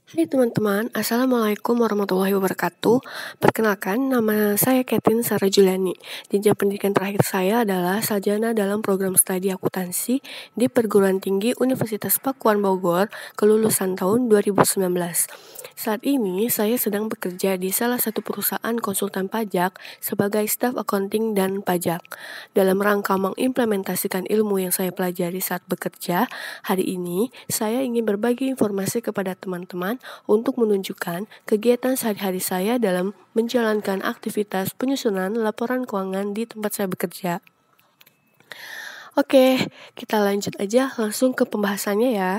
Hai teman-teman, Assalamualaikum warahmatullahi wabarakatuh. Perkenalkan, nama saya Katin Sarah Juliani. Jenjang pendidikan terakhir saya adalah sarjana dalam program studi akuntansi di Perguruan Tinggi Universitas Pakuan Bogor, kelulusan tahun 2019. Saat ini, saya sedang bekerja di salah satu perusahaan konsultan pajak sebagai staf accounting dan pajak. Dalam rangka mengimplementasikan ilmu yang saya pelajari saat bekerja, hari ini saya ingin berbagi informasi kepada teman-teman untuk menunjukkan kegiatan sehari-hari saya dalam menjalankan aktivitas penyusunan laporan keuangan di tempat saya bekerja. Oke, kita lanjut aja langsung ke pembahasannya ya.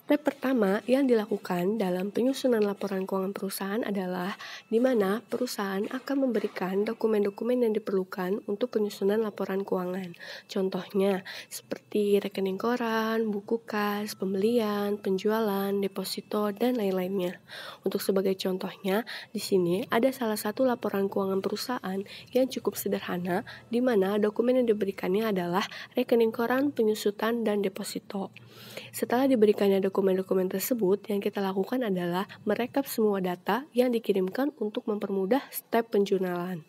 Step pertama yang dilakukan dalam penyusunan laporan keuangan perusahaan adalah di mana perusahaan akan memberikan dokumen-dokumen yang diperlukan untuk penyusunan laporan keuangan. Contohnya seperti rekening koran, buku kas, pembelian, penjualan, deposito, dan lain-lainnya. Untuk sebagai contohnya, di sini ada salah satu laporan keuangan perusahaan yang cukup sederhana, di mana dokumen yang diberikannya adalah rekening koran, penyusutan, dan deposito. Setelah diberikannya dokumen-dokumen tersebut, yang kita lakukan adalah merekap semua data yang dikirimkan untuk mempermudah step penjurnalan.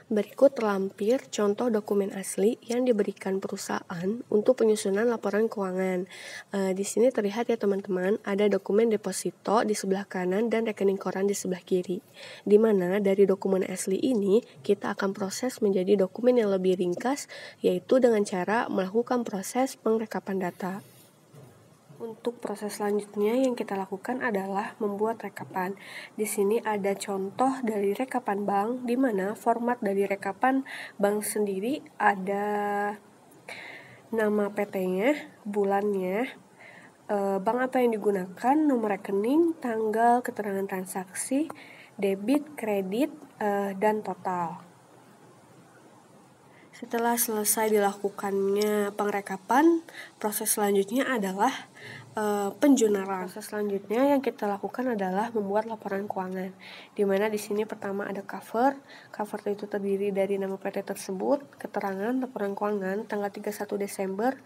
Berikut lampir contoh dokumen asli yang diberikan perusahaan untuk penyusunan laporan keuangan. Di sini terlihat ya teman-teman, ada dokumen deposito di sebelah kanan dan rekening koran di sebelah kiri. Di mana dari dokumen asli ini kita akan proses menjadi dokumen yang lebih ringkas, yaitu dengan cara melakukan proses pengrekapan data. Untuk proses selanjutnya yang kita lakukan adalah membuat rekapan. Di sini ada contoh dari rekapan bank, di mana format dari rekapan bank sendiri ada nama PT-nya, bulannya, bank apa yang digunakan, nomor rekening, tanggal, keterangan transaksi, debit, kredit, dan total. Setelah selesai dilakukannya pengrekapan, proses selanjutnya adalah penjurnalan. Proses selanjutnya yang kita lakukan adalah membuat laporan keuangan. Di mana di sini pertama ada cover. Cover itu terdiri dari nama PT tersebut, keterangan laporan keuangan tanggal 31 Desember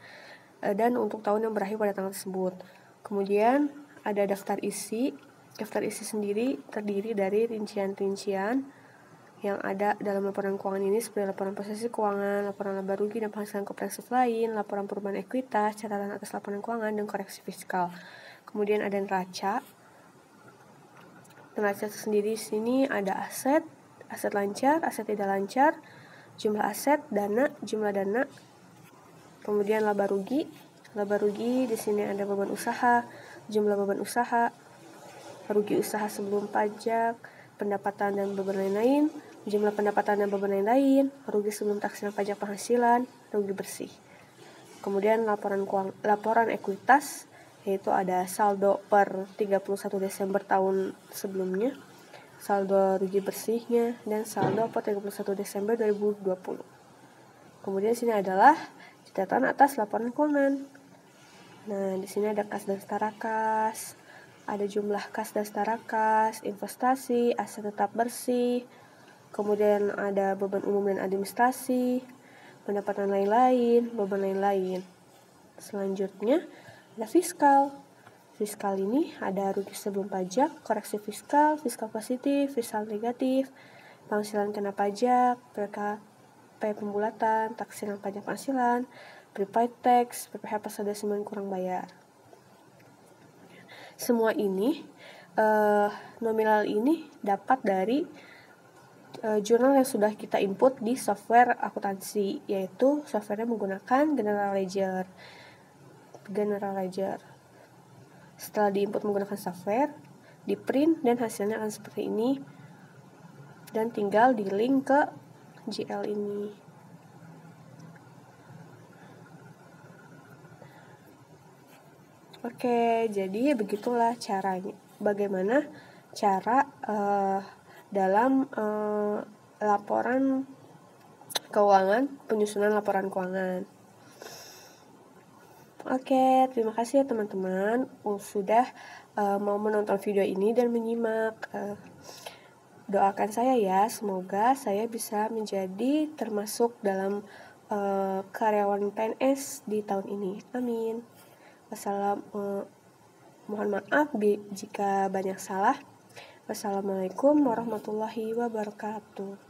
dan untuk tahun yang berakhir pada tanggal tersebut. Kemudian ada daftar isi. Daftar isi sendiri terdiri dari rincian-rincian yang ada dalam laporan keuangan ini seperti laporan posisi keuangan, laporan laba rugi dan penghasilan komprehensif lain, laporan perubahan ekuitas, catatan atas laporan keuangan, dan koreksi fiskal. Kemudian ada neraca. Neraca sendiri di sini ada aset lancar, aset tidak lancar, jumlah aset, dana, jumlah dana. Kemudian laba rugi. Laba rugi di sini ada beban usaha, jumlah beban usaha, rugi usaha sebelum pajak, pendapatan dan beban lain-lain, jumlah pendapatan dan beban lain-lain, rugi sebelum taksiran pajak penghasilan, rugi bersih. Kemudian laporan ekuitas, yaitu ada saldo per 31 Desember tahun sebelumnya, saldo rugi bersihnya, dan saldo per 31 Desember 2020. Kemudian sini adalah catatan atas laporan keuangan. Nah, di sini ada kas dan setara kas, ada jumlah kas dan setara kas, investasi, aset tetap bersih, kemudian ada beban umum dan administrasi, pendapatan lain-lain, beban lain-lain. Selanjutnya ada fiskal. Fiskal ini ada rugi sebelum pajak, koreksi fiskal, fiskal positif, fiskal negatif, penghasilan kena pajak, PKP pembulatan, taksiran pajak penghasilan, prepaid tax, PPh pasal 29 kurang bayar. Semua ini, nominal ini dapat dari jurnal yang sudah kita input di software akuntansi, yaitu softwarenya menggunakan General Ledger. Setelah diinput menggunakan software, di print dan hasilnya akan seperti ini, dan tinggal di link ke GL ini. Oke, jadi begitulah caranya. Bagaimana cara dalam laporan keuangan, penyusunan laporan keuangan. Oke, terima kasih ya teman-teman sudah mau menonton video ini dan menyimak. Doakan saya ya, semoga saya bisa menjadi termasuk dalam karyawan PNS di tahun ini. Amin. Mohon maaf jika banyak salah. Wassalamualaikum warahmatullahi wabarakatuh.